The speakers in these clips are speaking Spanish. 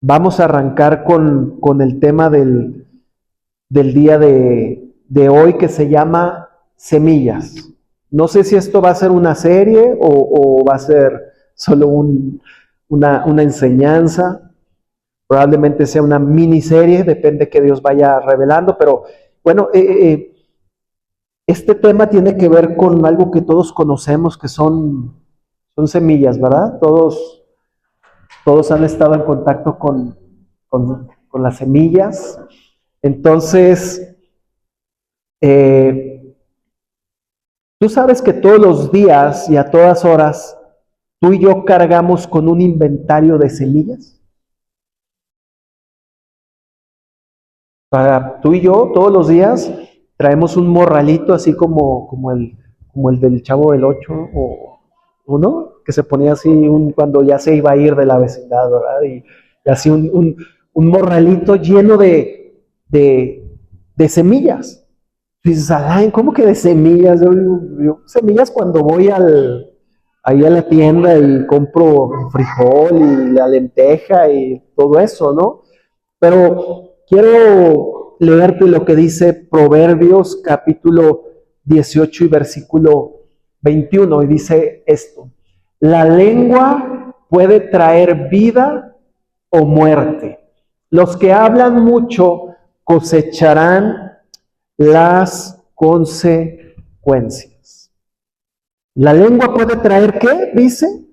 Vamos a arrancar con el tema del día de hoy, que se llama semillas. No sé si esto va a ser una serie o va a ser solo una enseñanza. Probablemente sea una miniserie, depende que Dios vaya revelando, pero bueno, este tema tiene que ver con algo que todos conocemos, que son semillas, ¿verdad? Todos han estado en contacto con las semillas. Entonces, tú sabes que todos los días y a todas horas, tú y yo cargamos con un inventario de semillas. Para tú y yo, todos los días, traemos un morralito así como el del Chavo del 8, o uno que se ponía así cuando ya se iba a ir de la vecindad, ¿verdad? Y así un morralito lleno de semillas. Y dices, Alain, ¿cómo que de semillas? Yo semillas cuando voy ahí a la tienda y compro frijol y la lenteja y todo eso, ¿no? Pero quiero leerte lo que dice Proverbios capítulo 18 y versículo 21, y dice esto: la lengua puede traer vida o muerte. Los que hablan mucho cosecharán las consecuencias. La lengua puede traer, ¿qué? Dice,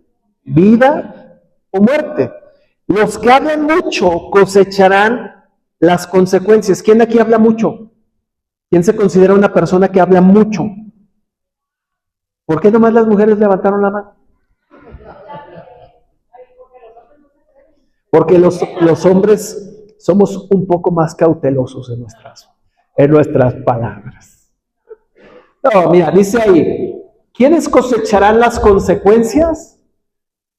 vida o muerte. Los que hablan mucho cosecharán las consecuencias. ¿Quién de aquí habla mucho? ¿Quién se considera una persona que habla mucho? ¿Por qué nomás las mujeres levantaron la mano? Porque los hombres somos un poco más cautelosos en nuestras palabras. No, mira, dice ahí, ¿quiénes cosecharán las consecuencias?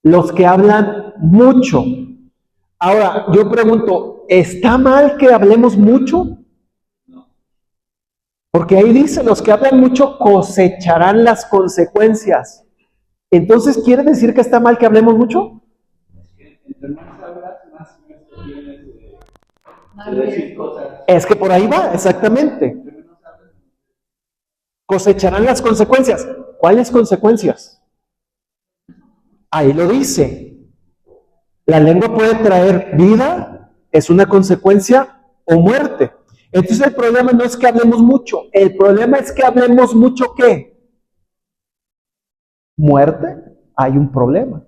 Los que hablan mucho. Ahora, yo pregunto, ¿está mal que hablemos mucho? Porque ahí dice, los que hablan mucho cosecharán las consecuencias. Entonces, ¿quiere decir que está mal que hablemos mucho? Es que por ahí va, exactamente. Cosecharán las consecuencias. ¿Cuáles consecuencias? Ahí lo dice. La lengua puede traer vida, es una consecuencia, o muerte. Entonces el problema no es que hablemos mucho, el problema es que hablemos mucho ¿qué? Muerte, hay un problema.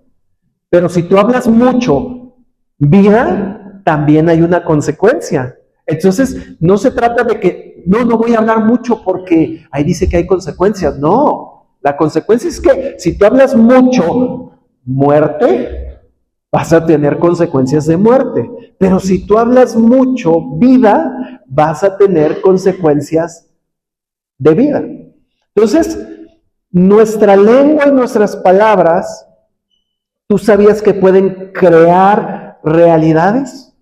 Pero si tú hablas mucho vida, también hay una consecuencia. Entonces no se trata de que, no voy a hablar mucho porque ahí dice que hay consecuencias. No, la consecuencia es que si tú hablas mucho, muerte, vas a tener consecuencias de muerte. Pero si tú hablas mucho vida, vas a tener consecuencias de vida. Entonces, nuestra lengua y nuestras palabras, ¿tú sabías que pueden crear realidades?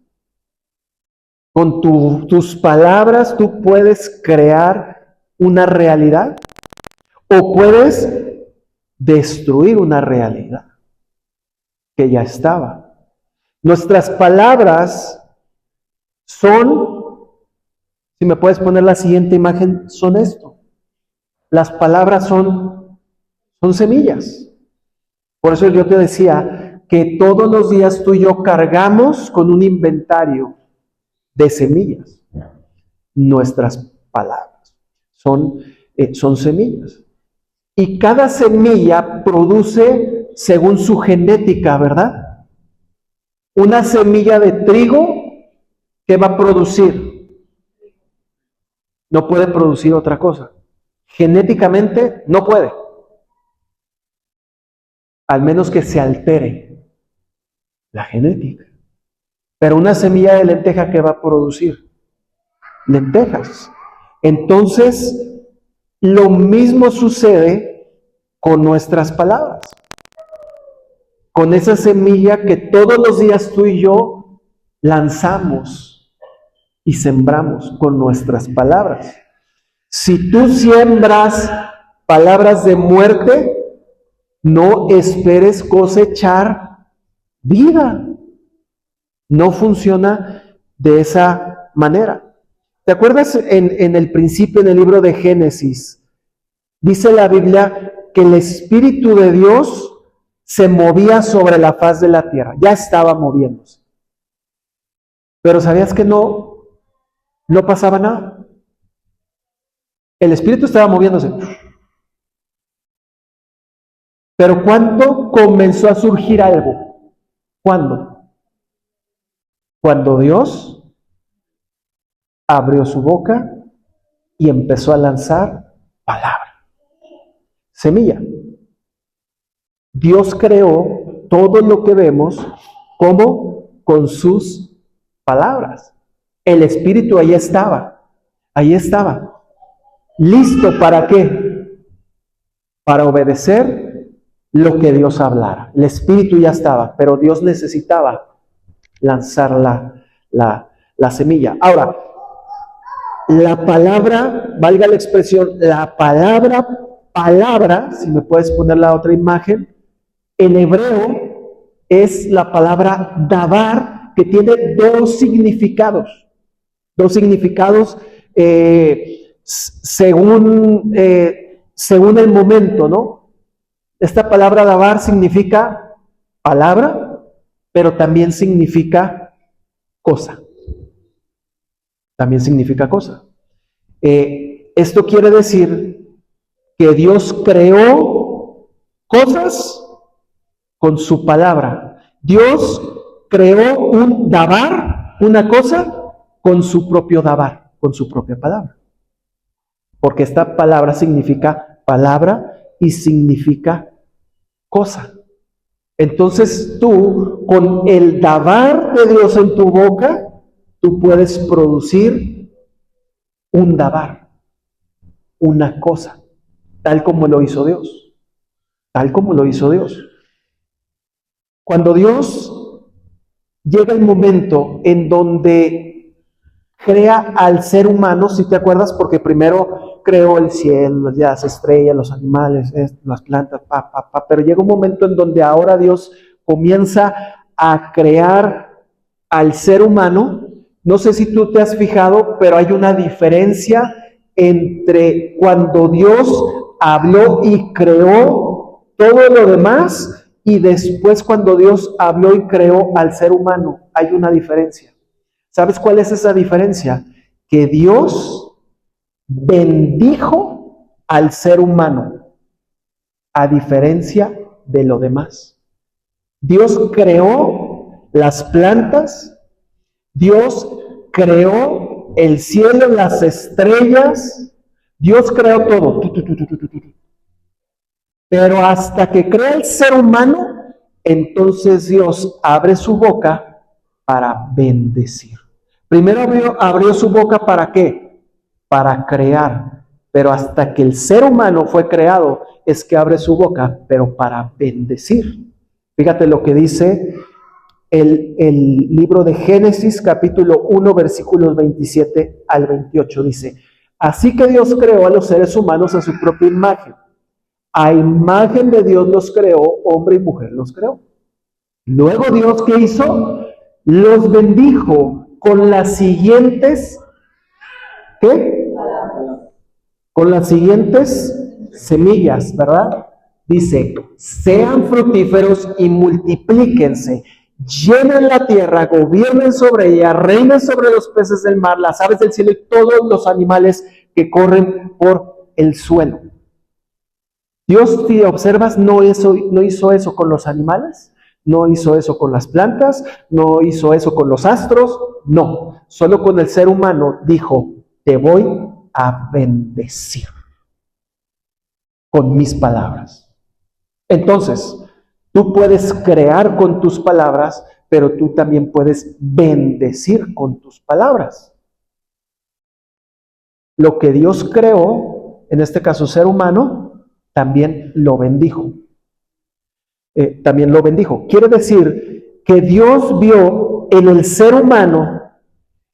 Con tus palabras tú puedes crear una realidad o puedes destruir una realidad que ya estaba. Nuestras palabras son, si me puedes poner la siguiente imagen, son esto. Las palabras son semillas. Por eso yo te decía que todos los días tú y yo cargamos con un inventario de semillas. Nuestras palabras son semillas. Y cada semilla produce según su genética, ¿verdad? Una semilla de trigo, ¿qué va a producir? No puede producir otra cosa. Genéticamente no puede. Al menos que se altere la genética. Pero una semilla de lenteja, ¿qué va a producir? Lentejas. Entonces, lo mismo sucede con nuestras palabras. Con esa semilla que todos los días tú y yo lanzamos y sembramos con nuestras palabras. Si tú siembras palabras de muerte, no esperes cosechar vida. No funciona de esa manera. ¿Te acuerdas en el principio, en el libro de Génesis? Dice la Biblia que el Espíritu de Dios se movía sobre la faz de la tierra. Ya estaba moviéndose. Pero ¿sabías que no pasaba nada? El Espíritu estaba moviéndose. Pero ¿cuándo comenzó a surgir algo? ¿Cuándo? Cuando Dios abrió su boca y empezó a lanzar palabra. Semilla. Dios creó todo lo que vemos como con sus palabras. El Espíritu ahí estaba. ¿Listo para qué? Para obedecer lo que Dios hablara. El Espíritu ya estaba, pero Dios necesitaba lanzar la semilla. Ahora, la palabra, valga la expresión, la palabra, si me puedes poner la otra imagen, en hebreo es la palabra dabar, que tiene dos significados. Según el momento, ¿no? Esta palabra dabar significa palabra, pero también significa cosa. También significa cosa. Esto quiere decir que Dios creó cosas con su palabra. Dios creó un dabar, una cosa, con su propio dabar, con su propia palabra. Porque esta palabra significa palabra y significa cosa. Entonces tú, con el dabar de Dios en tu boca, tú puedes producir un dabar, una cosa, tal como lo hizo Dios. Tal como lo hizo Dios. Cuando Dios llega el momento en donde crea al ser humano, si te acuerdas, porque primero creó el cielo, las estrellas, los animales, las plantas, pero llega un momento en donde ahora Dios comienza a crear al ser humano. No sé si tú te has fijado, pero hay una diferencia entre cuando Dios habló y creó todo lo demás y después cuando Dios habló y creó al ser humano. Hay una diferencia. ¿Sabes cuál es esa diferencia? Que Dios bendijo al ser humano, a diferencia de lo demás. Dios creó las plantas, Dios creó el cielo, las estrellas, Dios creó todo. Pero hasta que crea el ser humano, entonces Dios abre su boca para bendecir. Primero abrió su boca ¿para qué? Para crear. Pero hasta que el ser humano fue creado, es que abre su boca, pero para bendecir. Fíjate lo que dice el libro de Génesis, capítulo 1, versículos 27 al 28. Dice, así que Dios creó a los seres humanos a su propia imagen. A imagen de Dios los creó, hombre y mujer los creó. Luego Dios, ¿qué hizo? Los bendijo con las siguientes, ¿qué? Con las siguientes semillas, ¿verdad? Dice, sean fructíferos y multiplíquense, llenen la tierra, gobiernen sobre ella, reinen sobre los peces del mar, las aves del cielo y todos los animales que corren por el suelo. Dios, si observas, no hizo eso con los animales, no hizo eso con las plantas, no hizo eso con los astros, no. Solo con el ser humano dijo, te voy a bendecir con mis palabras. Entonces, tú puedes crear con tus palabras, pero tú también puedes bendecir con tus palabras. Lo que Dios creó, en este caso ser humano, también lo bendijo. Quiere decir que Dios vio en el ser humano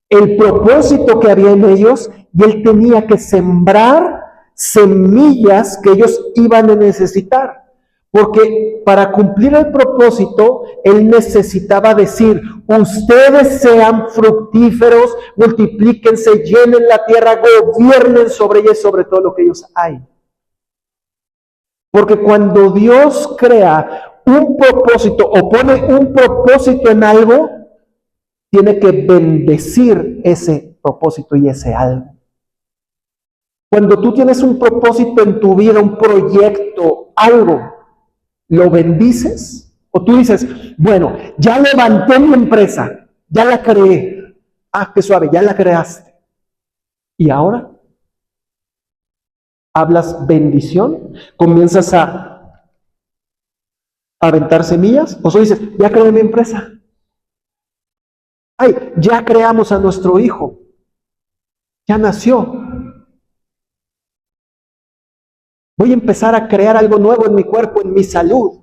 el propósito que había en ellos y Él tenía que sembrar semillas que ellos iban a necesitar. Porque para cumplir el propósito, Él necesitaba decir, ustedes sean fructíferos, multiplíquense, llenen la tierra, gobiernen sobre ella y sobre todo lo que ellos hay. Porque cuando Dios crea un propósito o pone un propósito en algo, tiene que bendecir ese propósito y ese algo. Cuando tú tienes un propósito en tu vida, un proyecto, algo, ¿lo bendices? O tú dices, bueno, ya levanté mi empresa, ya la creé. Ah, qué suave, ya la creaste. ¿Y ahora? ¿Hablas bendición? ¿Comienzas a aventar semillas? ¿O solo dices, ya creé mi empresa? Ay, ya creamos a nuestro hijo. Ya nació. Voy a empezar a crear algo nuevo en mi cuerpo, en mi salud.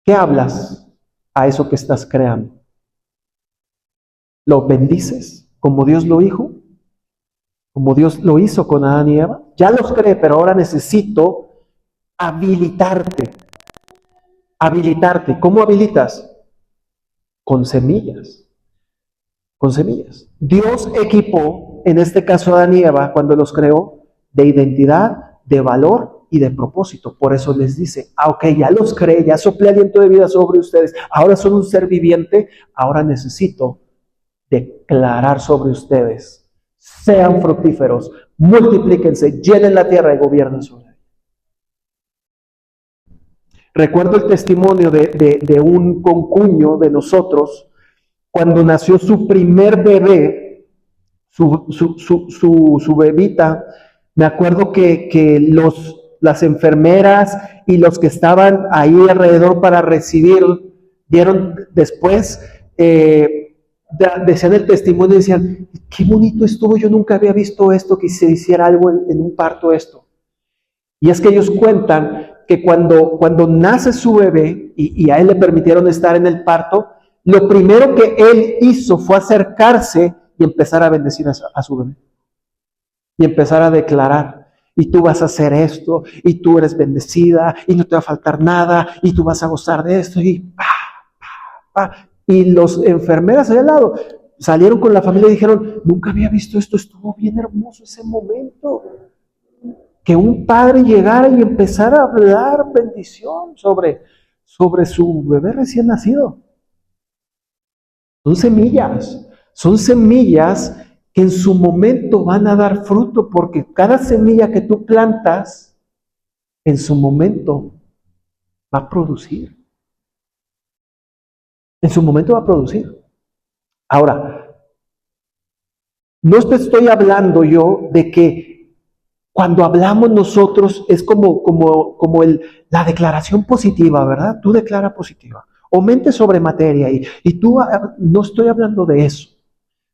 ¿Qué hablas a eso que estás creando? ¿Lo bendices como Dios lo dijo? Como Dios lo hizo con Adán y Eva. Ya los creé, pero ahora necesito habilitarte. Habilitarte. ¿Cómo habilitas? Con semillas. Con semillas. Dios equipó, en este caso a Adán y Eva, cuando los creó, de identidad, de valor y de propósito. Por eso les dice, ok, ya los creé, ya soplé aliento de vida sobre ustedes, ahora son un ser viviente, ahora necesito declarar sobre ustedes, sean fructíferos, multiplíquense, llenen la tierra y gobiernen sobre ella. Recuerdo el testimonio de un concuño de nosotros, cuando nació su primer bebé, su bebita. Me acuerdo que las enfermeras y los que estaban ahí alrededor para recibir, dieron después, decían el testimonio, decían, qué bonito estuvo, yo nunca había visto esto, que se hiciera algo en un parto esto. Y es que ellos cuentan que cuando nace su bebé y a él le permitieron estar en el parto, lo primero que él hizo fue acercarse y empezar a bendecir a su bebé. Y empezar a declarar, y tú vas a hacer esto, y tú eres bendecida, y no te va a faltar nada, y tú vas a gozar de esto, y y los enfermeras allá al lado salieron con la familia y dijeron, nunca había visto esto, estuvo bien hermoso ese momento. Que un padre llegara y empezara a hablar bendición sobre su bebé recién nacido. Son semillas que en su momento van a dar fruto, porque cada semilla que tú plantas, en su momento va a producir. En su momento va a producir. Ahora, no te estoy hablando yo de que cuando hablamos nosotros es como la declaración positiva, ¿verdad? Tú declara positiva. O mente sobre materia. Y tú, no estoy hablando de eso.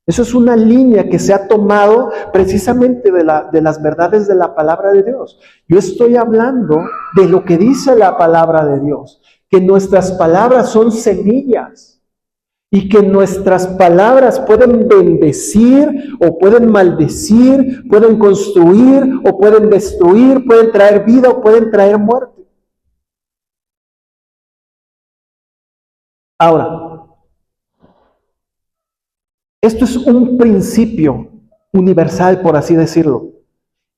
Eso es una línea que se ha tomado precisamente de las verdades de la palabra de Dios. Yo estoy hablando de lo que dice la palabra de Dios, que nuestras palabras son semillas y que nuestras palabras pueden bendecir o pueden maldecir, pueden construir o pueden destruir, pueden traer vida o pueden traer muerte. Ahora, esto es un principio universal, por así decirlo.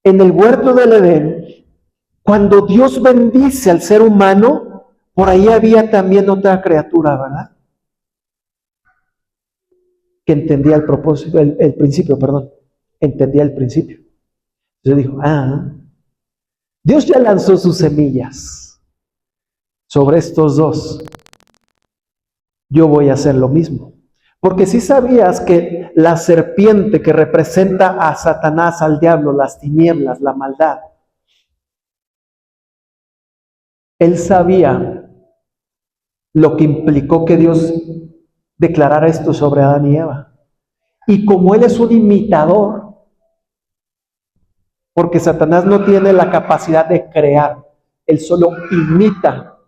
En el huerto del Edén, cuando Dios bendice al ser humano, por ahí había también otra criatura, ¿verdad? Que entendía el propósito, el principio, perdón. Entendía el principio. Entonces dijo, Dios ya lanzó sus semillas sobre estos dos. Yo voy a hacer lo mismo. Porque si sabías que la serpiente que representa a Satanás, al diablo, las tinieblas, la maldad, él sabía lo que implicó que Dios declarara esto sobre Adán y Eva. Y como él es un imitador, porque Satanás no tiene la capacidad de crear, él solo imita,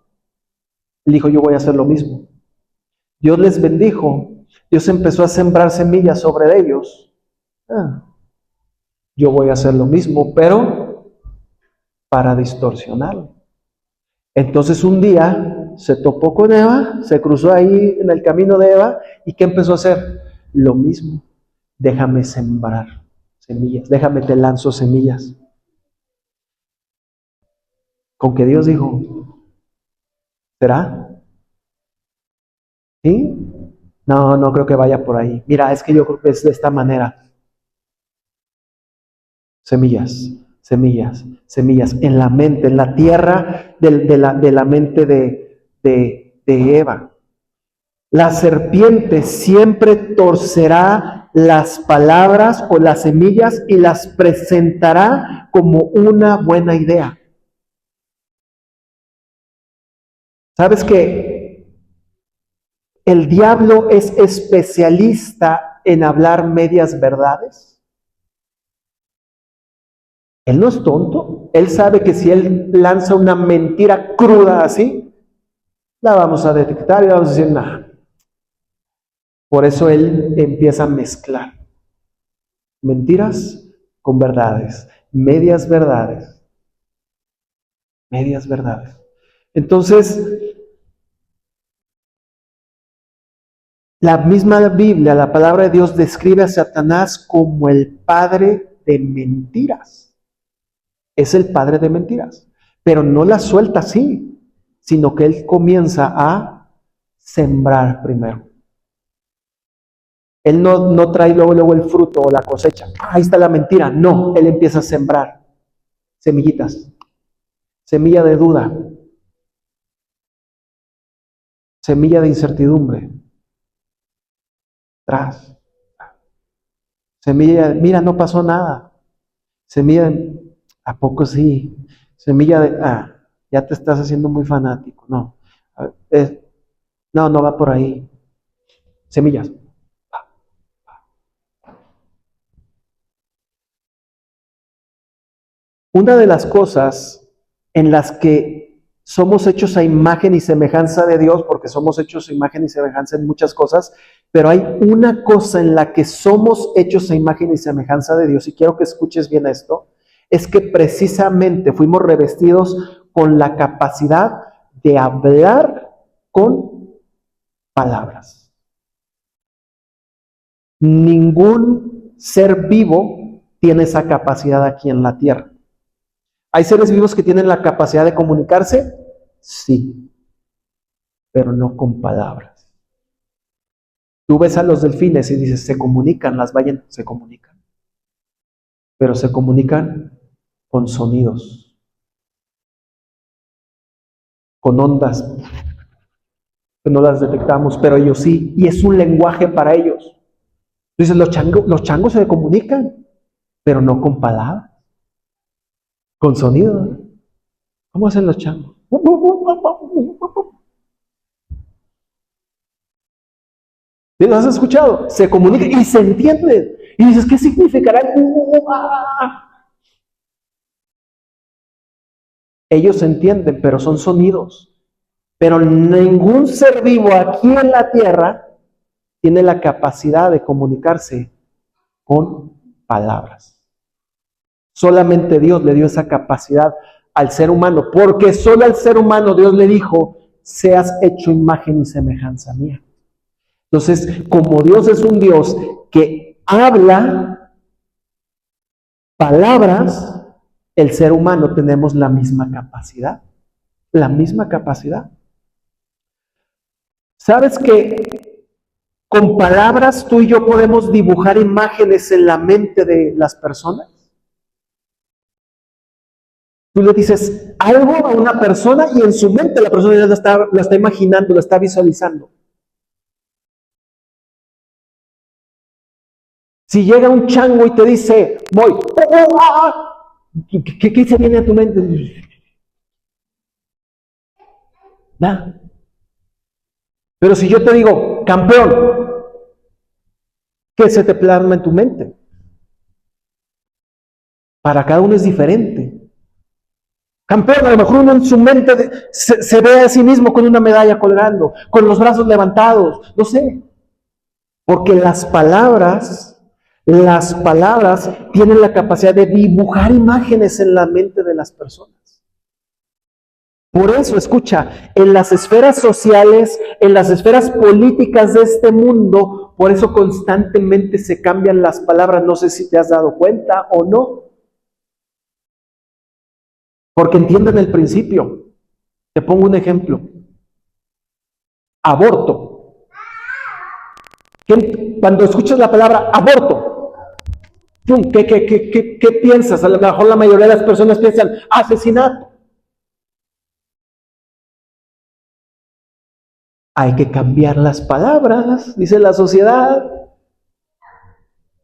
él dijo, yo voy a hacer lo mismo. Dios les bendijo. Dios empezó a sembrar semillas sobre ellos. Yo voy a hacer lo mismo, pero para distorsionarlo. Entonces un día se topó con Eva, se cruzó ahí en el camino de Eva, ¿y qué empezó a hacer? Lo mismo, déjame sembrar semillas, déjame te lanzo semillas. Con que Dios dijo, ¿será? ¿Sí? No, no creo que vaya por ahí. Mira, es que yo creo que es de esta manera. Semillas, semillas, semillas en la mente, en la tierra de la mente de Eva. La serpiente siempre torcerá las palabras o las semillas y las presentará como una buena idea. ¿Sabes que el diablo es especialista en hablar medias verdades? Él no es tonto. Él sabe que si él lanza una mentira cruda así, la vamos a detectar y vamos a decir, nada. Por eso él empieza a mezclar mentiras con verdades, medias verdades, medias verdades. Entonces, la misma Biblia, la palabra de Dios, describe a Satanás como el padre de mentiras. Es el padre de mentiras, pero no la suelta así, sino que él comienza a sembrar primero. Él no trae luego el fruto o la cosecha. Ahí está la mentira. No, él empieza a sembrar semillitas. Semilla de duda. Semilla de incertidumbre. Tras. Semilla de, mira, no pasó nada. Semilla de, ¿a poco sí? Semilla de, ya te estás haciendo muy fanático. No, no va por ahí. Semillas. Una de las cosas en las que somos hechos a imagen y semejanza de Dios, porque somos hechos a imagen y semejanza en muchas cosas, pero hay una cosa en la que somos hechos a imagen y semejanza de Dios, y quiero que escuches bien esto, es que precisamente fuimos revestidos con la capacidad de hablar con palabras. Ningún ser vivo tiene esa capacidad aquí en la tierra. ¿Hay seres vivos que tienen la capacidad de comunicarse? Sí, pero no con palabras. Tú ves a los delfines y dices, se comunican, las ballenas se comunican, pero se comunican con sonidos, con ondas, que no las detectamos, pero ellos sí, y es un lenguaje para ellos. Tú dices, los changos se comunican, pero no con palabras, con sonidos. ¿Cómo hacen los changos? ¿Lo has escuchado? Se comunican y se entienden. Y dices, ¿qué significará? Ellos se entienden, pero son sonidos. Pero ningún ser vivo aquí en la tierra tiene la capacidad de comunicarse con palabras. Solamente Dios le dio esa capacidad al ser humano, porque solo al ser humano Dios le dijo, seas hecho imagen y semejanza mía. Entonces, como Dios es un Dios que habla palabras, el ser humano tenemos la misma capacidad. La misma capacidad. ¿Sabes que con palabras tú y yo podemos dibujar imágenes en la mente de las personas? Tú le dices algo a una persona y en su mente la persona ya la está imaginando, la está visualizando. Si llega un chango y te dice, voy, ¿qué se viene a tu mente? Nada. Pero si yo te digo, campeón, ¿qué se te plasma en tu mente? Para cada uno es diferente. Campeón, a lo mejor uno en su mente se ve a sí mismo con una medalla colgando, con los brazos levantados, no sé. Porque las palabras tienen la capacidad de dibujar imágenes en la mente de las personas. Por eso, escucha, en las esferas sociales, en las esferas políticas de este mundo, por eso constantemente se cambian las palabras. No sé si te has dado cuenta o no. Porque entienden el principio. Te pongo un ejemplo. Aborto. Cuando escuchas la palabra aborto, ¿qué piensas? A lo mejor la mayoría de las personas piensan asesinato. Hay que cambiar las palabras, dice la sociedad.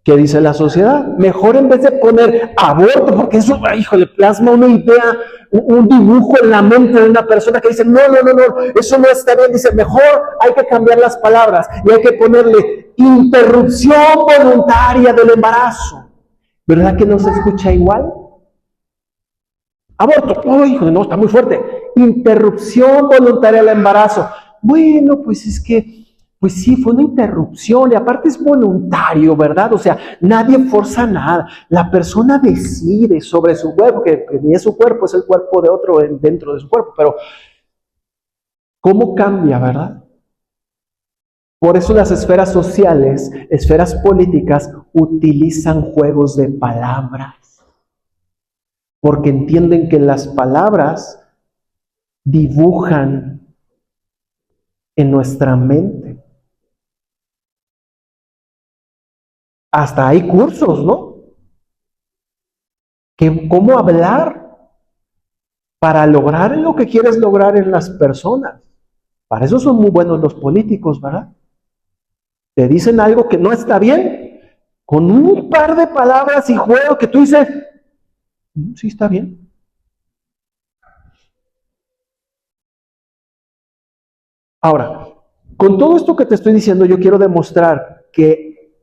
¿Qué dice la sociedad? Mejor en vez de poner aborto, porque eso, híjole, plasma una idea, un dibujo en la mente de una persona que dice, no, eso no está bien. Dice, mejor hay que cambiar las palabras y hay que ponerle interrupción voluntaria del embarazo. ¿Verdad que no se escucha igual? Aborto, oh, híjole, no, está muy fuerte. Interrupción voluntaria del embarazo. Bueno, pues es que, pues sí, fue una interrupción y aparte es voluntario, ¿verdad? O sea, nadie forza nada. La persona decide sobre su cuerpo, que ni es su cuerpo, es el cuerpo de otro dentro de su cuerpo, pero ¿cómo cambia, verdad? Por eso las esferas sociales, esferas políticas, utilizan juegos de palabras, porque entienden que las palabras dibujan en nuestra mente. Hasta hay cursos, ¿no? ¿Cómo hablar para lograr lo que quieres lograr en las personas? Para eso son muy buenos los políticos, ¿verdad? Te dicen algo que no está bien, con un par de palabras y juego que tú dices, sí está bien. Ahora, con todo esto que te estoy diciendo, yo quiero demostrar que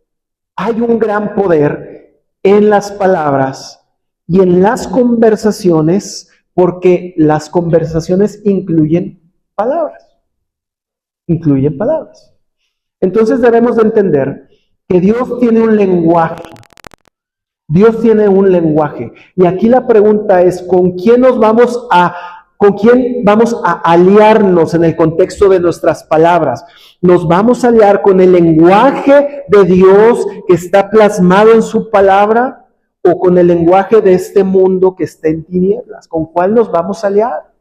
hay un gran poder en las palabras y en las conversaciones, porque las conversaciones incluyen palabras. Incluyen palabras. Entonces debemos de entender que Dios tiene un lenguaje. Dios tiene un lenguaje. Y aquí la pregunta es, ¿con quién vamos a aliarnos en el contexto de nuestras palabras? ¿Nos vamos a aliar con el lenguaje de Dios que está plasmado en su palabra o con el lenguaje de este mundo que está en tinieblas? ¿Con cuál nos vamos a aliar?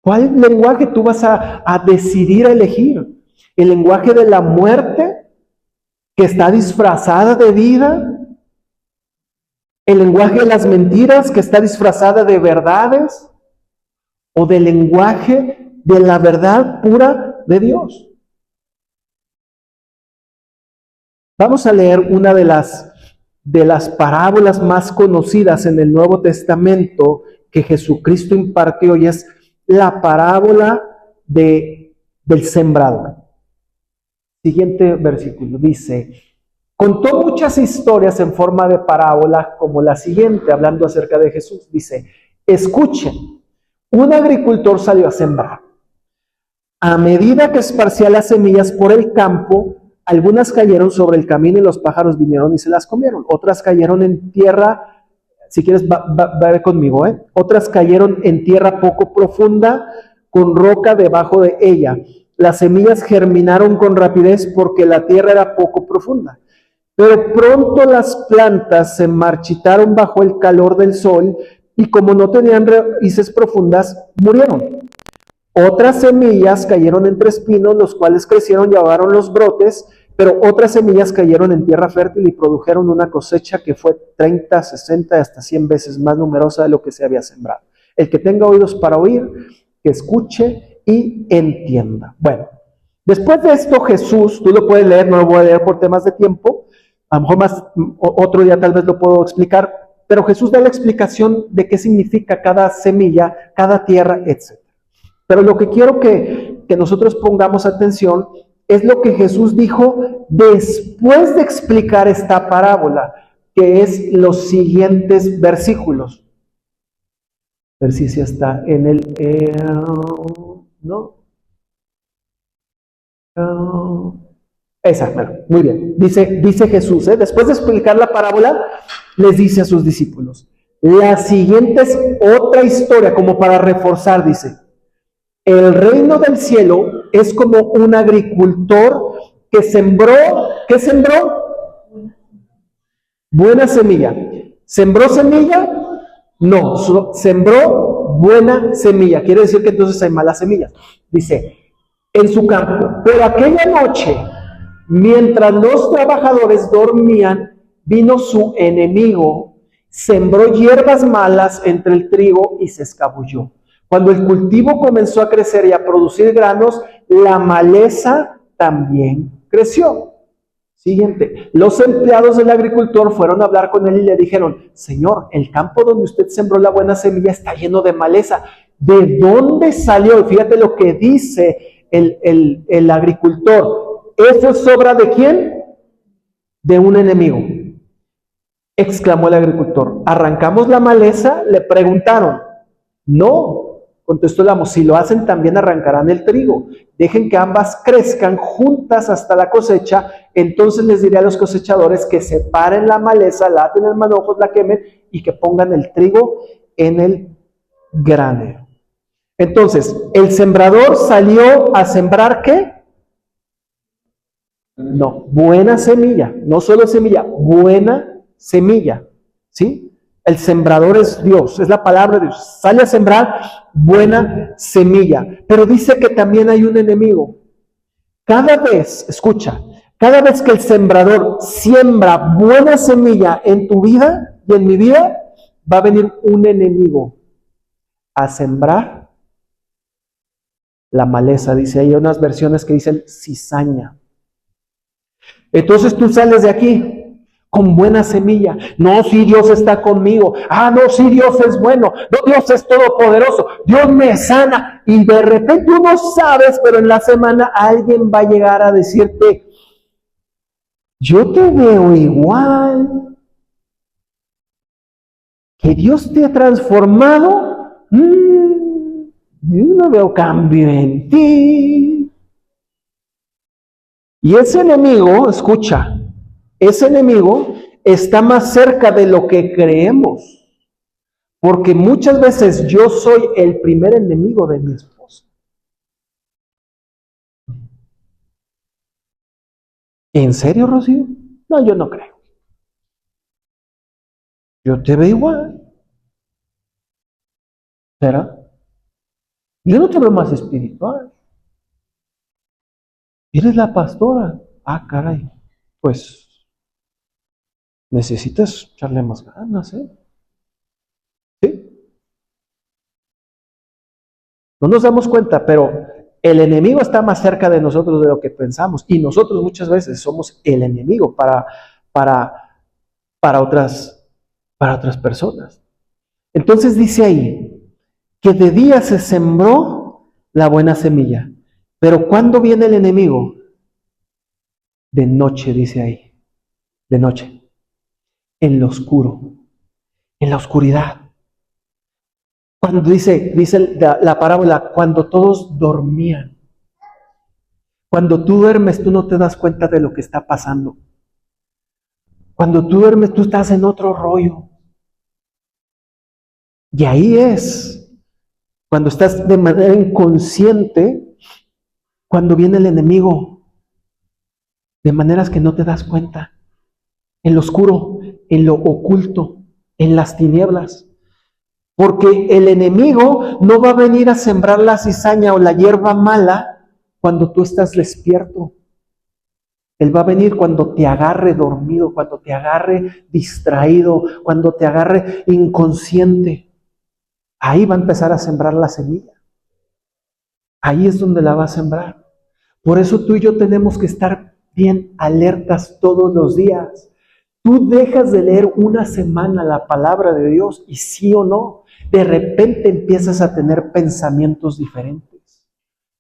¿Cuál lenguaje tú vas a decidir a elegir? ¿El lenguaje de la muerte que está disfrazada de vida? ¿El lenguaje de las mentiras que está disfrazada de verdades? ¿O del lenguaje de la verdad pura de Dios? Vamos a leer una de las parábolas más conocidas en el Nuevo Testamento que Jesucristo impartió, y es la parábola del sembrador. Siguiente versículo dice: contó muchas historias en forma de parábola, como la siguiente, hablando acerca de Jesús. Dice: escuchen, un agricultor salió a sembrar. A medida que esparcía las semillas por el campo, algunas cayeron sobre el camino y los pájaros vinieron y se las comieron. Otras cayeron en tierra, si quieres, va conmigo, ¿eh? Otras cayeron en tierra poco profunda, con roca debajo de ella. Las semillas germinaron con rapidez porque la tierra era poco profunda. Pero pronto las plantas se marchitaron bajo el calor del sol y como no tenían raíces profundas, murieron. Otras semillas cayeron entre espinos, los cuales crecieron y ahogaron los brotes, pero otras semillas cayeron en tierra fértil y produjeron una cosecha que fue 30, 60, hasta 100 veces más numerosa de lo que se había sembrado. El que tenga oídos para oír, que escuche y entienda. Bueno, después de esto Jesús, tú lo puedes leer, no lo voy a leer por temas de tiempo, a lo mejor otro día tal vez lo puedo explicar, pero Jesús da la explicación de qué significa cada semilla, cada tierra, etc. Pero lo que quiero que nosotros pongamos atención es lo que Jesús dijo después de explicar esta parábola, que es los siguientes versículos. A ver si ya está en el... ¿no? Esa, bueno, muy bien. Dice Jesús, después de explicar la parábola, les dice a sus discípulos: La siguiente es otra historia, como para reforzar, dice. El reino del cielo es como un agricultor que sembró, ¿qué sembró? Buena semilla. ¿Sembró semilla? No, sembró buena semilla. Quiere decir que entonces hay malas semillas. Dice, en su campo. Pero aquella noche, mientras los trabajadores dormían, vino su enemigo, sembró hierbas malas entre el trigo y se escabulló. Cuando el cultivo comenzó a crecer y a producir granos, la maleza también creció. Siguiente, los empleados del agricultor fueron a hablar con él y le dijeron, Señor, el campo donde usted sembró la buena semilla está lleno de maleza. ¿De dónde salió? Fíjate lo que dice el agricultor. ¿Eso es obra de quién? De un enemigo. Exclamó el agricultor. ¿Arrancamos la maleza? Le preguntaron. No, contestó el amo, si lo hacen también arrancarán el trigo. Dejen que ambas crezcan juntas hasta la cosecha. Entonces les diré a los cosechadores que separen la maleza, la aten en manojos, la quemen y que pongan el trigo en el granero. Entonces, el sembrador salió a sembrar ¿qué? No, buena semilla, no solo semilla, buena semilla, ¿sí? El sembrador es Dios, es la palabra de Dios. Sale a sembrar buena semilla. Pero dice que también hay un enemigo. Cada vez, escucha, cada vez que el sembrador siembra buena semilla en tu vida y en mi vida, va a venir un enemigo a sembrar la maleza. Dice, hay unas versiones que dicen cizaña. Entonces tú sales de aquí con buena semilla. No, si Dios está conmigo. Ah, no, si Dios es bueno. No, Dios es todopoderoso. Dios me sana. Y de repente tú no sabes, pero en la semana alguien va a llegar a decirte, yo te veo igual. Que Dios te ha transformado. Yo no veo cambio en ti. Y ese enemigo, escucha, ese enemigo está más cerca de lo que creemos. Porque muchas veces yo soy el primer enemigo de mi esposa. ¿En serio, Rocío? No, yo no creo. Yo te veo igual. ¿Será? Yo no te veo más espiritual. Eres la pastora. Ah, caray. Pues necesitas echarle más ganas, ¿eh? ¿Sí? No nos damos cuenta, pero el enemigo está más cerca de nosotros de lo que pensamos. Y nosotros muchas veces somos el enemigo para otras personas. Entonces dice ahí que de día se sembró la buena semilla. Pero ¿cuándo viene el enemigo? De noche, dice ahí. De noche. En lo oscuro. En la oscuridad. Cuando dice la parábola, cuando todos dormían. Cuando tú duermes, tú no te das cuenta de lo que está pasando. Cuando tú duermes, tú estás en otro rollo. Y ahí es, cuando estás de manera inconsciente, cuando viene el enemigo, de maneras que no te das cuenta. En lo oscuro, en lo oculto, en las tinieblas. Porque el enemigo no va a venir a sembrar la cizaña o la hierba mala cuando tú estás despierto. Él va a venir cuando te agarre dormido, cuando te agarre distraído, cuando te agarre inconsciente. Ahí va a empezar a sembrar la semilla. Ahí es donde la va a sembrar. Por eso tú y yo tenemos que estar bien alertas todos los días. Tú dejas de leer una semana la palabra de Dios y sí o no, de repente empiezas a tener pensamientos diferentes.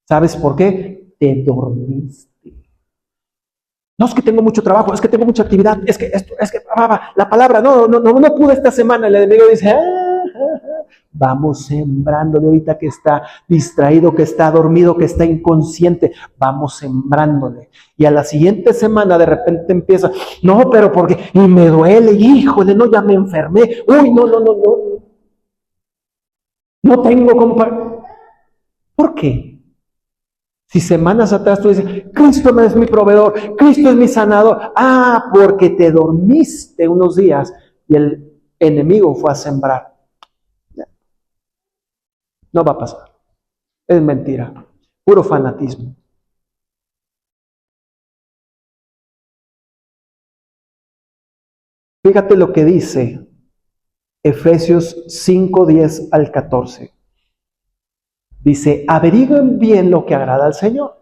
¿Sabes por qué? Te dormiste. No es que tengo mucho trabajo, es que tengo mucha actividad, la palabra, no pude esta semana. El enemigo dice, vamos sembrándole ahorita que está distraído, que está dormido, que está inconsciente, vamos sembrándole. Y a la siguiente semana de repente empieza, no, pero porque, y me duele, híjole, no, ya me enfermé, uy, no, no tengo como para... ¿Por qué? Si semanas atrás tú dices, Cristo es mi proveedor, Cristo es mi sanador. Ah, porque te dormiste unos días y el enemigo fue a sembrar. No va a pasar. Es mentira. Puro fanatismo. Fíjate lo que dice Efesios 5, 10 al 14. Dice, averigüen bien lo que agrada al Señor.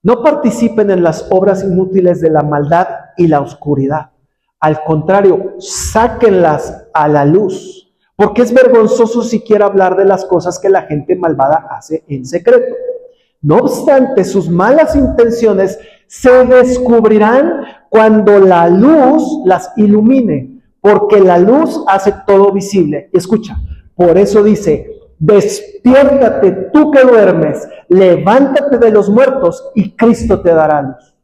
No participen en las obras inútiles de la maldad y la oscuridad. Al contrario, sáquenlas a la luz, porque es vergonzoso siquiera hablar de las cosas que la gente malvada hace en secreto. No obstante, sus malas intenciones se descubrirán cuando la luz las ilumine, porque la luz hace todo visible. Escucha, por eso dice, despiértate tú que duermes, levántate de los muertos y Cristo te dará luz.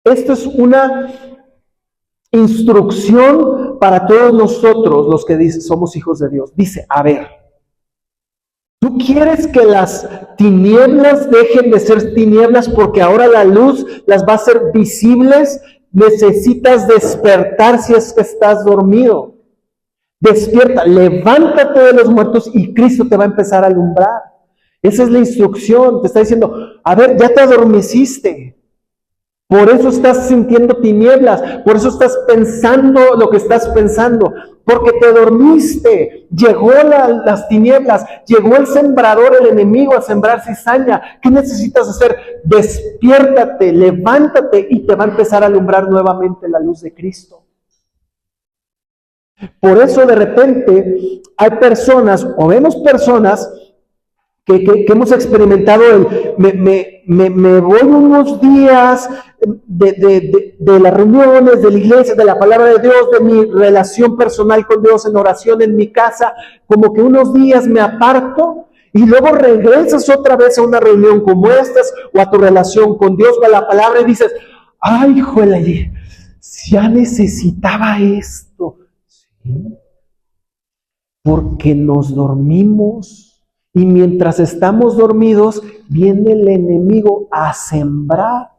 Esto es una instrucción para todos nosotros los que somos hijos de Dios. Dice, a ver, ¿tú quieres que las tinieblas dejen de ser tinieblas porque ahora la luz las va a hacer visibles? Necesitas despertar si es que estás dormido. Despierta, levántate de los muertos y Cristo te va a empezar a alumbrar. Esa es la instrucción. Te está diciendo, a ver, ya te adormeciste. Por eso estás sintiendo tinieblas. Por eso estás pensando lo que estás pensando. Porque te dormiste. Llegó las tinieblas. Llegó el sembrador, el enemigo, a sembrar cizaña. ¿Qué necesitas hacer? Despiértate, levántate y te va a empezar a alumbrar nuevamente la luz de Cristo. Por eso de repente hay personas, o vemos personas que hemos experimentado me voy unos días de las reuniones, de la iglesia, de la palabra de Dios, de mi relación personal con Dios en oración en mi casa, como que unos días me aparto y luego regresas otra vez a una reunión como estas o a tu relación con Dios o a la palabra y dices, ay, híjole, ya necesitaba esto. Porque nos dormimos y mientras estamos dormidos viene el enemigo a sembrar.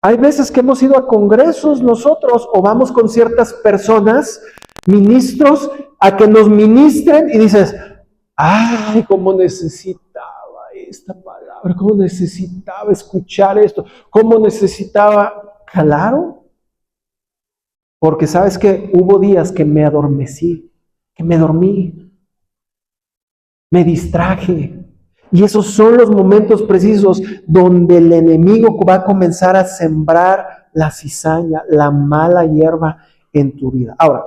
Hay veces que hemos ido a congresos nosotros o vamos con ciertas personas, ministros, a que nos ministren y dices, ay, cómo necesitaba esta palabra, cómo necesitaba escuchar esto, cómo necesitaba... Claro, porque sabes que hubo días que me adormecí, que me dormí, me distraje. Y esos son los momentos precisos donde el enemigo va a comenzar a sembrar la cizaña, la mala hierba en tu vida. Ahora,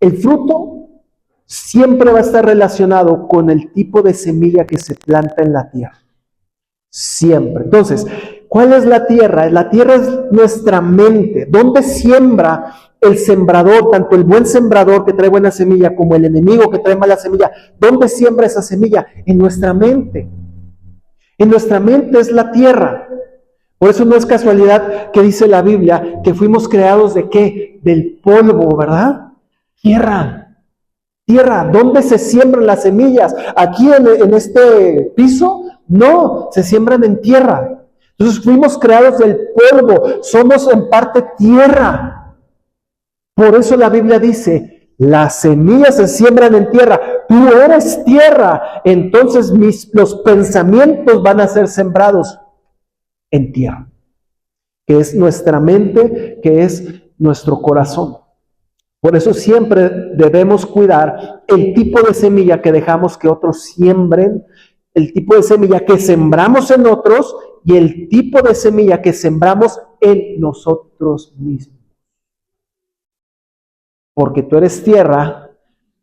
el fruto siempre va a estar relacionado con el tipo de semilla que se planta en la tierra. Siempre. Entonces, ¿cuál es la tierra? La tierra es nuestra mente. ¿Dónde siembra el sembrador, tanto el buen sembrador que trae buena semilla como el enemigo que trae mala semilla? ¿Dónde siembra esa semilla? En nuestra mente. En nuestra mente es la tierra. Por eso no es casualidad que dice la Biblia que fuimos creados ¿de qué? Del polvo, ¿verdad? Tierra. ¿Dónde se siembran las semillas? ¿Aquí en este piso? No, se siembran en tierra. Entonces fuimos creados del polvo, somos en parte tierra. Por eso la Biblia dice, las semillas se siembran en tierra, tú eres tierra, entonces los pensamientos van a ser sembrados en tierra, que es nuestra mente, que es nuestro corazón. Por eso siempre debemos cuidar el tipo de semilla que dejamos que otros siembren, el tipo de semilla que sembramos en otros y el tipo de semilla que sembramos en nosotros mismos. Porque tú eres tierra,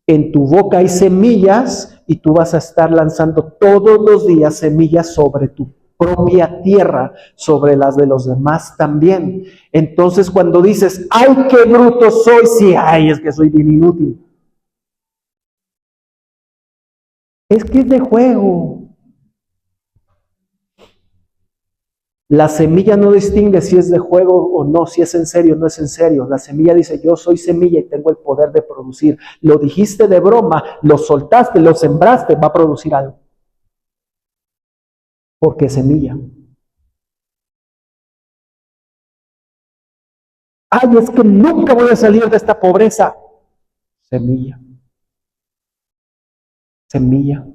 en tu boca hay semillas y tú vas a estar lanzando todos los días semillas sobre tu propia tierra sobre las de los demás también. Entonces cuando dices, ¡ay, qué bruto soy! Sí, ¡ay, es que soy bien inútil! Es que es de juego. La semilla no distingue si es de juego o no, si es en serio o no es en serio. La semilla dice, yo soy semilla y tengo el poder de producir. Lo dijiste de broma, lo soltaste, lo sembraste, va a producir algo. Porque es semilla. Ay, es que nunca voy a salir de esta pobreza. Semilla. Semilla.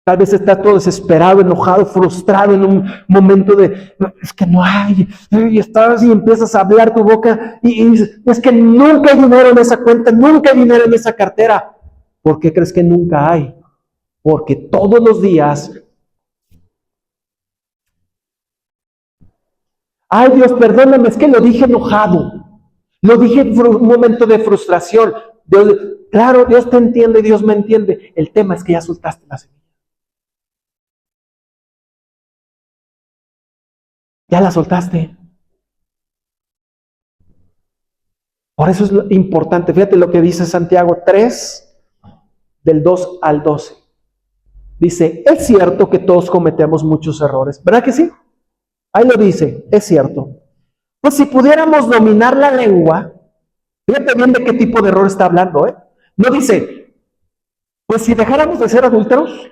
Tal vez estás todo desesperado, enojado, frustrado en un momento de, es que no hay, y estás y empiezas a hablar tu boca y dices, es que nunca hay dinero en esa cuenta, nunca hay dinero en esa cartera. ¿Por qué crees que nunca hay? Porque todos los días, ay Dios, perdóname, es que lo dije enojado, lo dije en un momento de frustración. Dios, claro, Dios te entiende, Dios me entiende. El tema es que ya soltaste la semilla. Ya la soltaste. Por eso es importante. Fíjate lo que dice Santiago 3, del 2 al 12. Dice, es cierto que todos cometemos muchos errores. ¿Verdad que sí? Ahí lo dice, es cierto. Pues si pudiéramos dominar la lengua, fíjate bien de qué tipo de error está hablando, ¿eh? No dice, pues si dejáramos de ser adúlteros,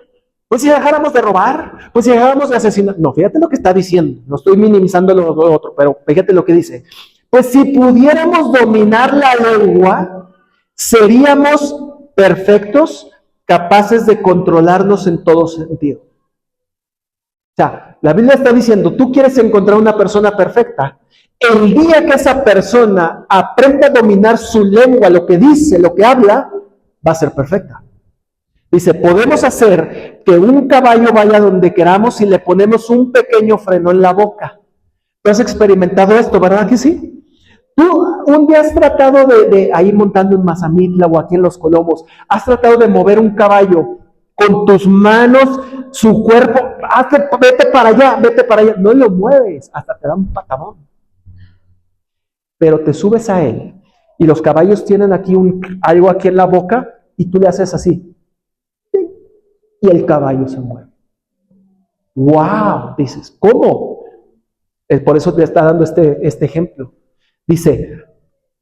pues si dejáramos de robar, pues si dejáramos de asesinar. No, fíjate lo que está diciendo. No estoy minimizando lo otro, pero fíjate lo que dice. Pues si pudiéramos dominar la lengua, seríamos perfectos, capaces de controlarnos en todo sentido. O sea, la Biblia está diciendo, tú quieres encontrar una persona perfecta. El día que esa persona aprenda a dominar su lengua, lo que dice, lo que habla, va a ser perfecta. Dice, podemos hacer que un caballo vaya donde queramos si le ponemos un pequeño freno en la boca. ¿Tú has experimentado esto, verdad que sí? Tú un día has tratado de ahí montando en Mazamitla o aquí en Los Colomos, has tratado de mover un caballo con tus manos, su cuerpo, vete para allá, no lo mueves, hasta te da un patadón. Pero te subes a él y los caballos tienen aquí algo aquí en la boca y tú le haces así. Y el caballo se mueve. ¡Wow! Dices, ¿cómo? Por eso te está dando este ejemplo. Dice,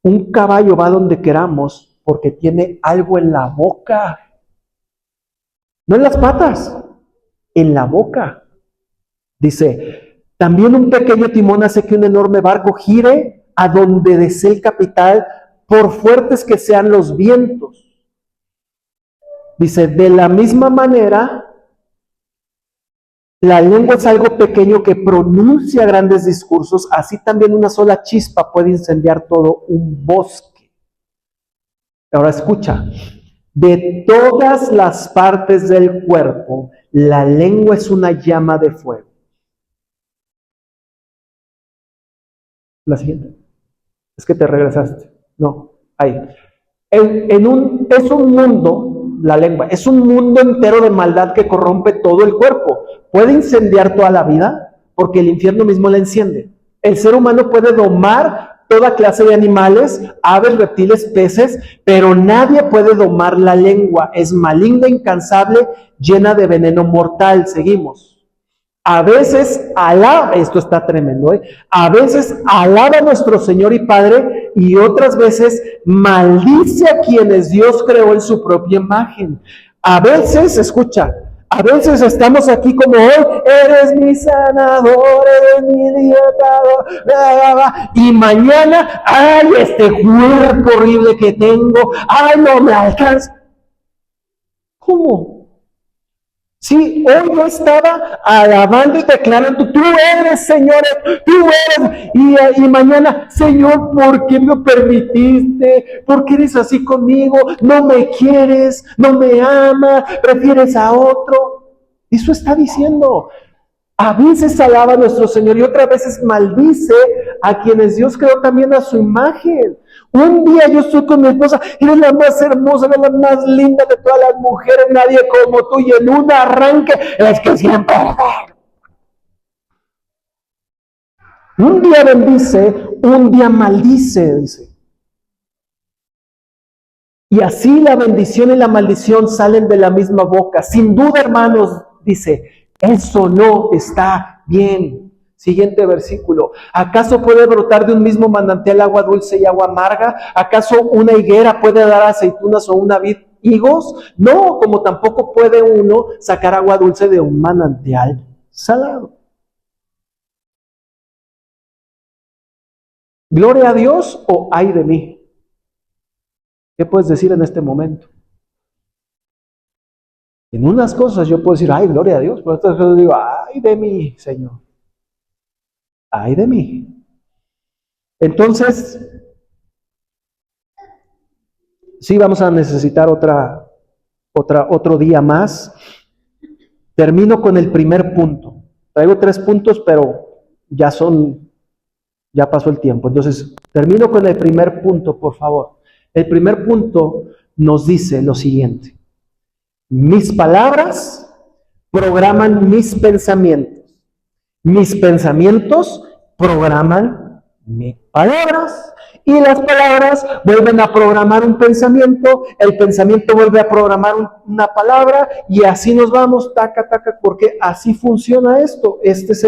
un caballo va donde queramos porque tiene algo en la boca. No en las patas, en la boca. Dice, también un pequeño timón hace que un enorme barco gire a donde desee el capital, por fuertes que sean los vientos. Dice, de la misma manera, la lengua es algo pequeño que pronuncia grandes discursos, así también una sola chispa puede incendiar todo un bosque. Ahora escucha, de todas las partes del cuerpo, la lengua es una llama de fuego. La siguiente. Es que te regresaste. No, ahí. Es un mundo, la lengua, es un mundo entero de maldad que corrompe todo el cuerpo. Puede incendiar toda la vida porque el infierno mismo la enciende. El ser humano puede domar toda clase de animales, aves, reptiles, peces, pero nadie puede domar la lengua. Es maligna, incansable, llena de veneno mortal. Seguimos. A veces alaba, esto está tremendo, a veces alaba a nuestro Señor y Padre y otras veces maldice a quienes Dios creó en su propia imagen. A veces, escucha, a veces estamos aquí como hoy, eres mi sanador, eres mi libertador, y mañana, ay, este cuerpo horrible que tengo, ay, no me alcanza. ¿Cómo? Sí, hoy yo estaba alabando y declarando, tú eres, Señor, tú eres. Y mañana, Señor, ¿por qué me permitiste? ¿Por qué eres así conmigo? No me quieres, no me amas, prefieres a otro. Eso está diciendo. A veces alaba a nuestro Señor y otras veces maldice a quienes Dios creó también a su imagen. Un día yo estoy con mi esposa, eres la más hermosa, eres la más linda de todas las mujeres, nadie como tú, y en un arranque, es que siempre. Un día bendice, un día maldice, dice. Y así la bendición y la maldición salen de la misma boca. Sin duda, hermanos, dice, eso no está bien. Siguiente versículo. ¿Acaso puede brotar de un mismo manantial agua dulce y agua amarga? ¿Acaso una higuera puede dar aceitunas o una vid higos? No, como tampoco puede uno sacar agua dulce de un manantial salado. ¿Gloria a Dios o ay de mí? ¿Qué puedes decir en este momento? En unas cosas yo puedo decir, ay, gloria a Dios, pero en otras cosas digo, ay de mí, Señor. Ay de mí. Entonces, sí vamos a necesitar otro día más. Termino con el primer punto. Traigo 3 puntos, pero ya pasó el tiempo. Entonces, termino con el primer punto, por favor. El primer punto nos dice lo siguiente. Mis palabras programan mis pensamientos. Mis pensamientos programan mis palabras. Y las palabras vuelven a programar un pensamiento, el pensamiento vuelve a programar una palabra, y así nos vamos, taca, taca, porque así funciona esto. Este es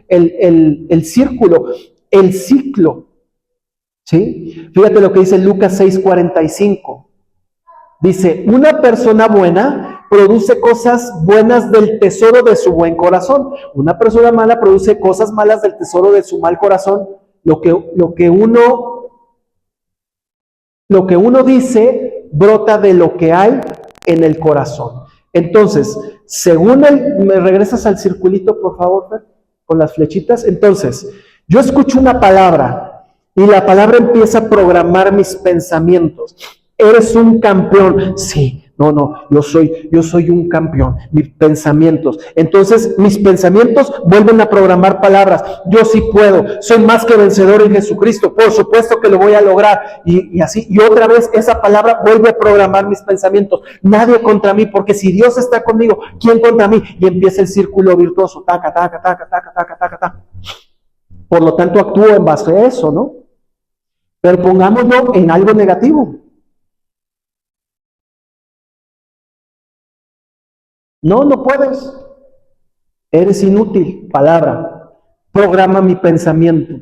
el círculo, el ciclo. ¿Sí? Fíjate lo que dice Lucas 6:45. Dice, una persona buena produce cosas buenas del tesoro de su buen corazón. Una persona mala produce cosas malas del tesoro de su mal corazón. Lo que uno dice brota de lo que hay en el corazón. Entonces, según me regresas al circulito, por favor, Fer, con las flechitas. Entonces, yo escucho una palabra y la palabra empieza a programar mis pensamientos. Eres un campeón. Sí, no, yo soy un campeón. Mis pensamientos. Entonces, mis pensamientos vuelven a programar palabras. Yo sí puedo. Soy más que vencedor en Jesucristo. Por supuesto que lo voy a lograr. Y así, y otra vez esa palabra vuelve a programar mis pensamientos. Nadie contra mí, porque si Dios está conmigo, ¿quién contra mí? Y empieza el círculo virtuoso. Taca, taca, taca, taca, taca, taca, taca. Por lo tanto, actúo en base a eso, ¿no? Pero pongámoslo en algo negativo. No puedes. Eres inútil. Palabra. Programa mi pensamiento.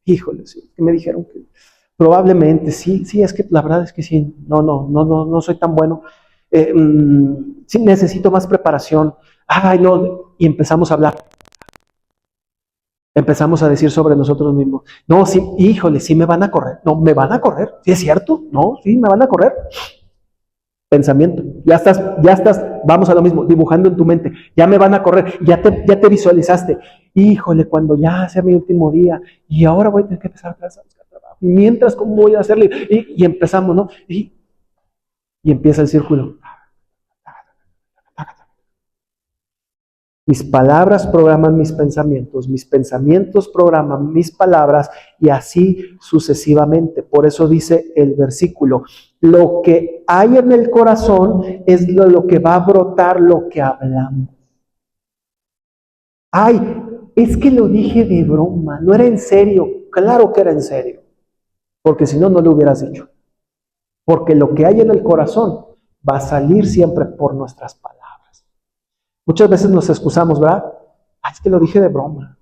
Híjole, sí, que me dijeron que probablemente sí, es que la verdad es que sí. No soy tan bueno. Sí, necesito más preparación. Ay, no. Y empezamos a hablar. Empezamos a decir sobre nosotros mismos. No, sí, híjole, sí me van a correr. No, me van a correr. ¿Sí es cierto? No, sí, me van a correr. Pensamiento. Ya estás, vamos a lo mismo, dibujando en tu mente. Ya me van a correr. Ya te visualizaste. Híjole, cuando ya sea mi último día y ahora voy a tener que empezar a buscar trabajo. Y mientras, ¿cómo voy a hacerle? Y empezamos, ¿no? Y empieza el círculo. Mis palabras programan mis pensamientos programan mis palabras, y así sucesivamente. Por eso dice el versículo, lo que hay en el corazón es lo que va a brotar lo que hablamos. Ay, es que lo dije de broma, no era en serio. Claro que era en serio, porque si no, no lo hubieras dicho. Porque lo que hay en el corazón va a salir siempre por nuestras palabras. Muchas veces nos excusamos, ¿verdad? Ay, es que lo dije de broma.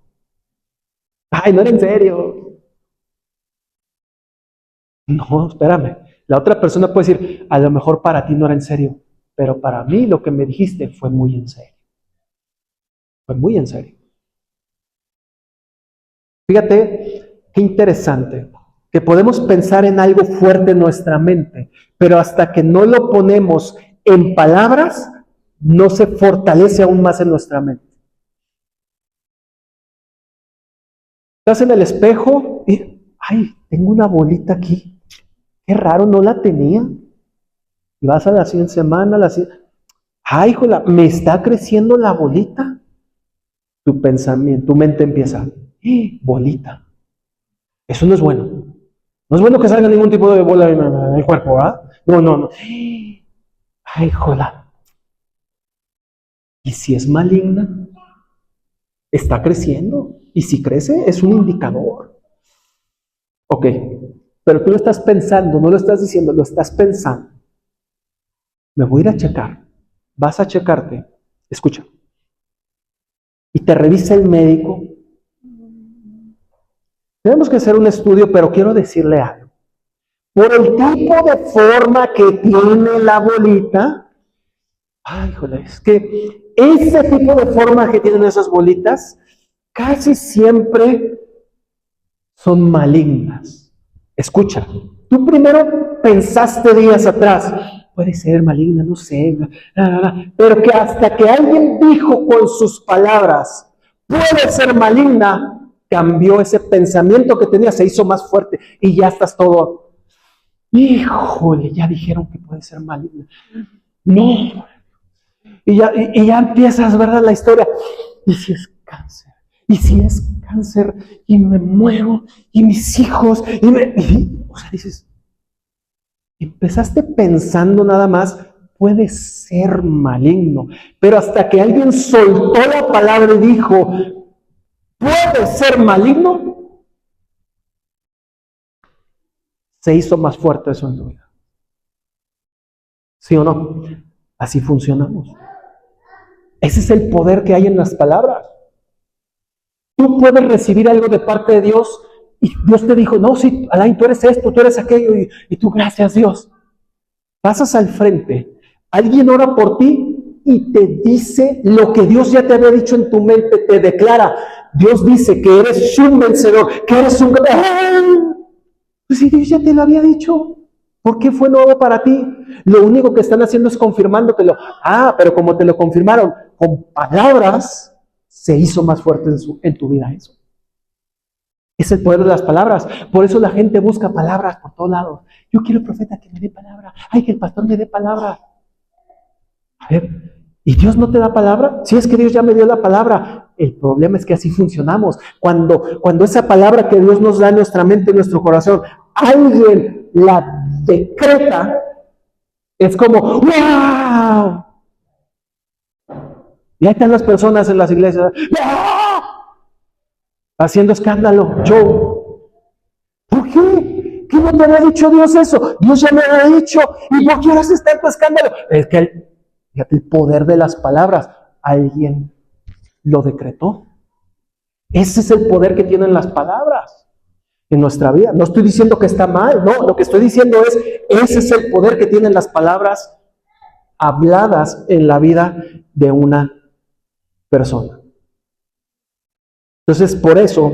Ay, no era en serio. No, espérame. La otra persona puede decir, a lo mejor para ti no era en serio, pero para mí lo que me dijiste fue muy en serio. Fue muy en serio. Fíjate, qué interesante, que podemos pensar en algo fuerte en nuestra mente, pero hasta que no lo ponemos en palabras, no se fortalece aún más en nuestra mente. Estás en el espejo y, ay, tengo una bolita aquí. Qué raro, no la tenía. Y vas a la siguiente semana, ay, híjola, me está creciendo la bolita. tu pensamiento, tu mente empieza, bolita. Eso no es bueno. No es bueno que salga ningún tipo de bola en el cuerpo, ¿ah? No. Ay, joda. ¿Y si es maligna? Está creciendo. Y si crece, es un indicador. Ok, pero tú lo estás pensando, no lo estás diciendo, lo estás pensando. Me voy a ir a checar. Vas a checarte. Escucha. Y te revisa el médico. Tenemos que hacer un estudio, pero quiero decirle algo. Por el tipo de forma que tiene la bolita, ay, joder, es que ese tipo de forma que tienen esas bolitas casi siempre son malignas. Escucha, tú primero pensaste días atrás, puede ser maligna, no sé, pero que hasta que alguien dijo con sus palabras, puede ser maligna, cambió ese pensamiento que tenías, se hizo más fuerte y ya estás todo, híjole, ya dijeron que puede ser maligna. No. Y ya empiezas, ¿verdad? La historia. ¿Y si es cáncer? ¿Y si es cáncer? Y me muero, y mis hijos, o sea, dices, empezaste pensando nada más, puede ser maligno, pero hasta que alguien soltó la palabra y dijo, puede ser maligno, se hizo más fuerte eso en tu vida. ¿Sí o no? Así funcionamos. Ese es el poder que hay en las palabras. Tú puedes recibir algo de parte de Dios y Dios te dijo, no, sí, Alain, tú eres esto, tú eres aquello, y tú, gracias Dios. Pasas al frente, alguien ora por ti y te dice lo que Dios ya te había dicho en tu mente, te declara. Dios dice que eres un vencedor, que eres un... Pues si Dios ya te lo había dicho, ¿por qué fue nuevo para ti? Lo único que están haciendo es confirmándotelo. Pero como te lo confirmaron con palabras, se hizo más fuerte en tu vida eso. Es el poder de las palabras. Por eso la gente busca palabras por todos lados. Yo quiero profeta que me dé palabra. Ay, que el pastor me dé palabra. A ver, ¿y Dios no te da palabra? Si es que Dios ya me dio la palabra. El problema es que así funcionamos. Cuando esa palabra que Dios nos da en nuestra mente, en nuestro corazón, alguien la decreta, es como ¡wow! Y ahí están las personas en las iglesias haciendo escándalo, show. ¿Por qué? ¿Qué no me había dicho Dios eso? Dios ya me había dicho, ¿y por qué haces tanto escándalo? Es que fíjate, el poder de las palabras, alguien lo decretó. Ese es el poder que tienen las palabras en nuestra vida. No estoy diciendo que está mal, no, lo que estoy diciendo es, ese es el poder que tienen las palabras habladas en la vida de una persona. Entonces, por eso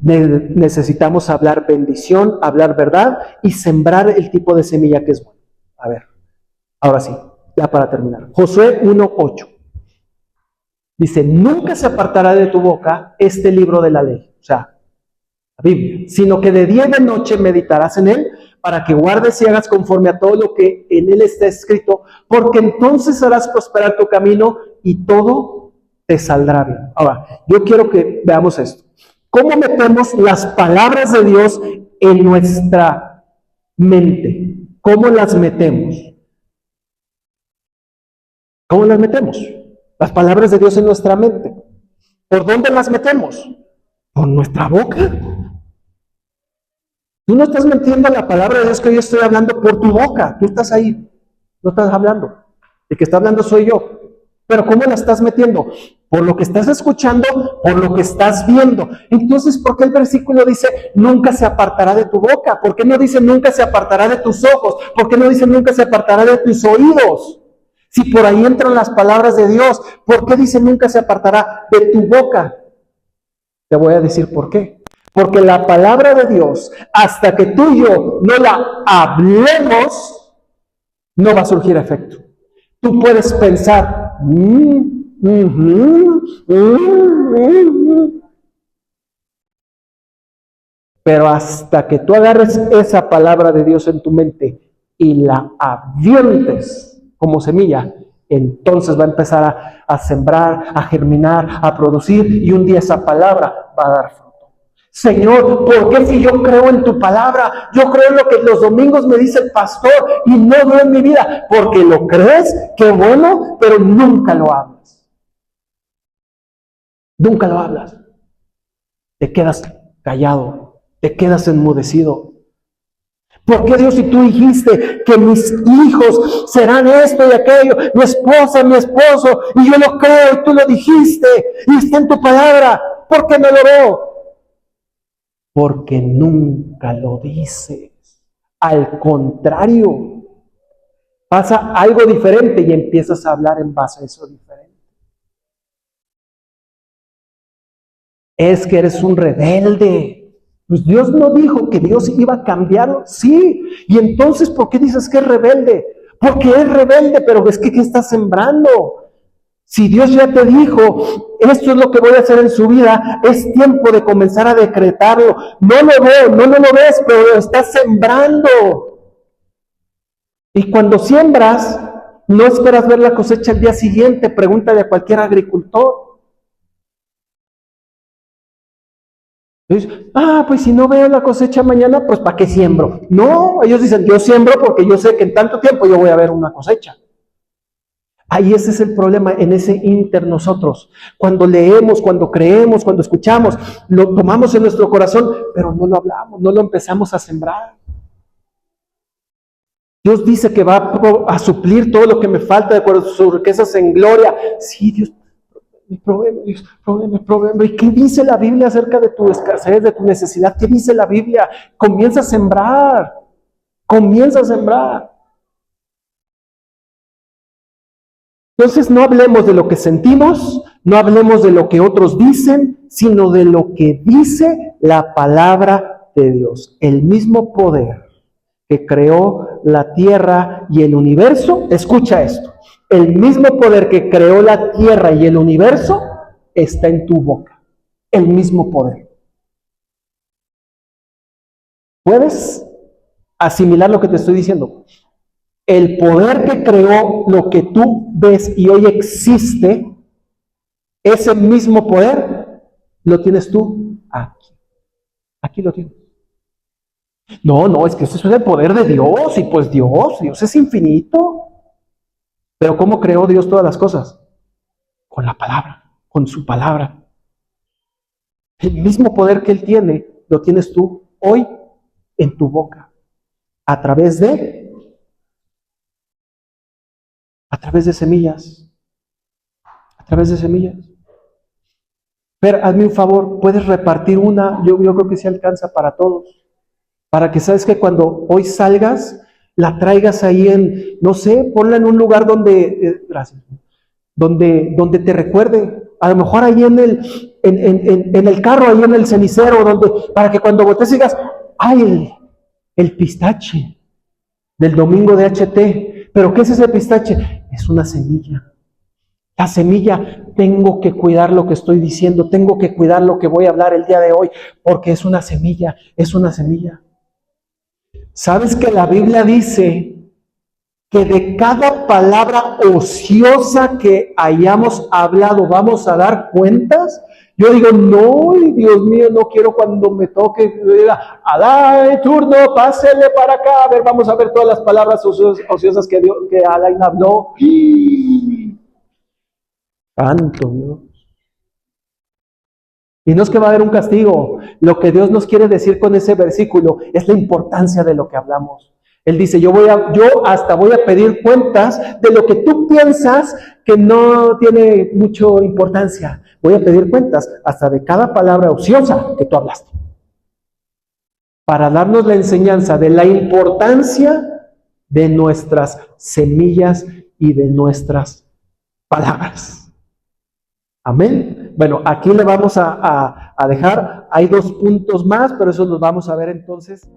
necesitamos hablar bendición, hablar verdad y sembrar el tipo de semilla que es bueno. A ver, ahora sí, ya para terminar. Josué 1:8 dice, nunca se apartará de tu boca este libro de la ley, o sea, la Biblia, sino que de día y de noche meditarás en él para que guardes y hagas conforme a todo lo que en él está escrito, porque entonces harás prosperar tu camino y todo te saldrá bien. Ahora, yo quiero que veamos esto. ¿Cómo metemos las palabras de Dios en nuestra mente? ¿Cómo las metemos? ¿Cómo las metemos? Las palabras de Dios en nuestra mente. ¿Por dónde las metemos? ¿Por nuestra boca? Tú no estás metiendo la palabra de Dios que yo estoy hablando por tu boca. Tú estás ahí, no estás hablando. El que está hablando soy yo. Pero ¿cómo la estás metiendo? Por lo que estás escuchando, por lo que estás viendo. Entonces, ¿por qué el versículo dice, nunca se apartará de tu boca? ¿Por qué no dice, nunca se apartará de tus ojos? ¿Por qué no dice, nunca se apartará de tus oídos? Si por ahí entran las palabras de Dios, ¿por qué dice, nunca se apartará de tu boca? Te voy a decir por qué. Porque la palabra de Dios, hasta que tú y yo no la hablemos, no va a surgir efecto. Tú puedes pensar, pero hasta que tú agarres esa palabra de Dios en tu mente y la avientes como semilla, entonces va a empezar a sembrar, a germinar, a producir, y un día esa palabra va a dar fruto. Señor, ¿por qué si yo creo en tu palabra? Yo creo en lo que los domingos me dice el pastor y no veo en mi vida. Porque lo crees, qué bueno, pero nunca lo hablas. Nunca lo hablas. Te quedas callado, te quedas enmudecido. ¿Por qué, Dios, si tú dijiste que mis hijos serán esto y aquello, mi esposa, mi esposo, y yo lo creo y tú lo dijiste y está en tu palabra, ¿por qué no lo veo? Porque nunca lo dices. Al contrario, pasa algo diferente y empiezas a hablar en base a eso diferente. Es que eres un rebelde. Pues Dios no dijo que Dios iba a cambiarlo. Sí. Y entonces, ¿por qué dices que es rebelde? Porque es rebelde, pero es que ¿qué estás sembrando? Si Dios ya te dijo, esto es lo que voy a hacer en su vida, es tiempo de comenzar a decretarlo. No lo veo, no lo ves, pero lo estás sembrando. Y cuando siembras, no esperas ver la cosecha el día siguiente. Pregúntale a cualquier agricultor. Dices, pues si no veo la cosecha mañana, pues ¿para qué siembro? No, ellos dicen, yo siembro porque yo sé que en tanto tiempo yo voy a ver una cosecha. Ahí ese es el problema, en ese inter nosotros. Cuando leemos, cuando creemos, cuando escuchamos, lo tomamos en nuestro corazón, pero no lo hablamos, no lo empezamos a sembrar. Dios dice que va a suplir todo lo que me falta de acuerdo a sus riquezas en gloria. Sí, Dios, problema. ¿Y qué dice la Biblia acerca de tu escasez, de tu necesidad? ¿Qué dice la Biblia? Comienza a sembrar. Comienza a sembrar. Entonces no hablemos de lo que sentimos, no hablemos de lo que otros dicen, sino de lo que dice la palabra de Dios. El mismo poder que creó la tierra y el universo, escucha esto, el mismo poder que creó la tierra y el universo está en tu boca. El mismo poder. ¿Puedes asimilar lo que te estoy diciendo? El poder que creó lo que tú ves y hoy existe, ese mismo poder lo tienes tú aquí. Aquí lo tienes. No, es que eso es el poder de Dios, y pues Dios es infinito. Pero ¿cómo creó Dios todas las cosas? Con la palabra, con su palabra. El mismo poder que Él tiene, lo tienes tú hoy en tu boca, a través de semillas. A través de semillas. Pero hazme un favor, puedes repartir una, yo creo que sí alcanza para todos. Para que sabes que cuando hoy salgas, la traigas ahí en, no sé, ponla en un lugar donde, gracias, donde te recuerde. A lo mejor ahí en el carro, ahí en el cenicero, para que cuando voltees digas, el pistache del domingo de HT. ¿Pero qué es ese pistache? Es una semilla. La semilla, tengo que cuidar lo que estoy diciendo, tengo que cuidar lo que voy a hablar el día de hoy, porque es una semilla, es una semilla. ¿Sabes que la Biblia dice que de cada palabra ociosa que hayamos hablado vamos a dar cuentas? Yo digo, no, Dios mío, no quiero cuando me toque, diga, Alain, turno, pásele para acá, a ver, vamos a ver todas las palabras ociosas que Alain habló. Santo Dios. Y no es que va a haber un castigo. Lo que Dios nos quiere decir con ese versículo es la importancia de lo que hablamos. Él dice, yo hasta voy a pedir cuentas de lo que tú piensas que no tiene mucha importancia. Voy a pedir cuentas hasta de cada palabra ociosa que tú hablaste. Para darnos la enseñanza de la importancia de nuestras semillas y de nuestras palabras. Amén. Bueno, aquí le vamos a dejar. Hay 2 puntos más, pero esos los vamos a ver entonces.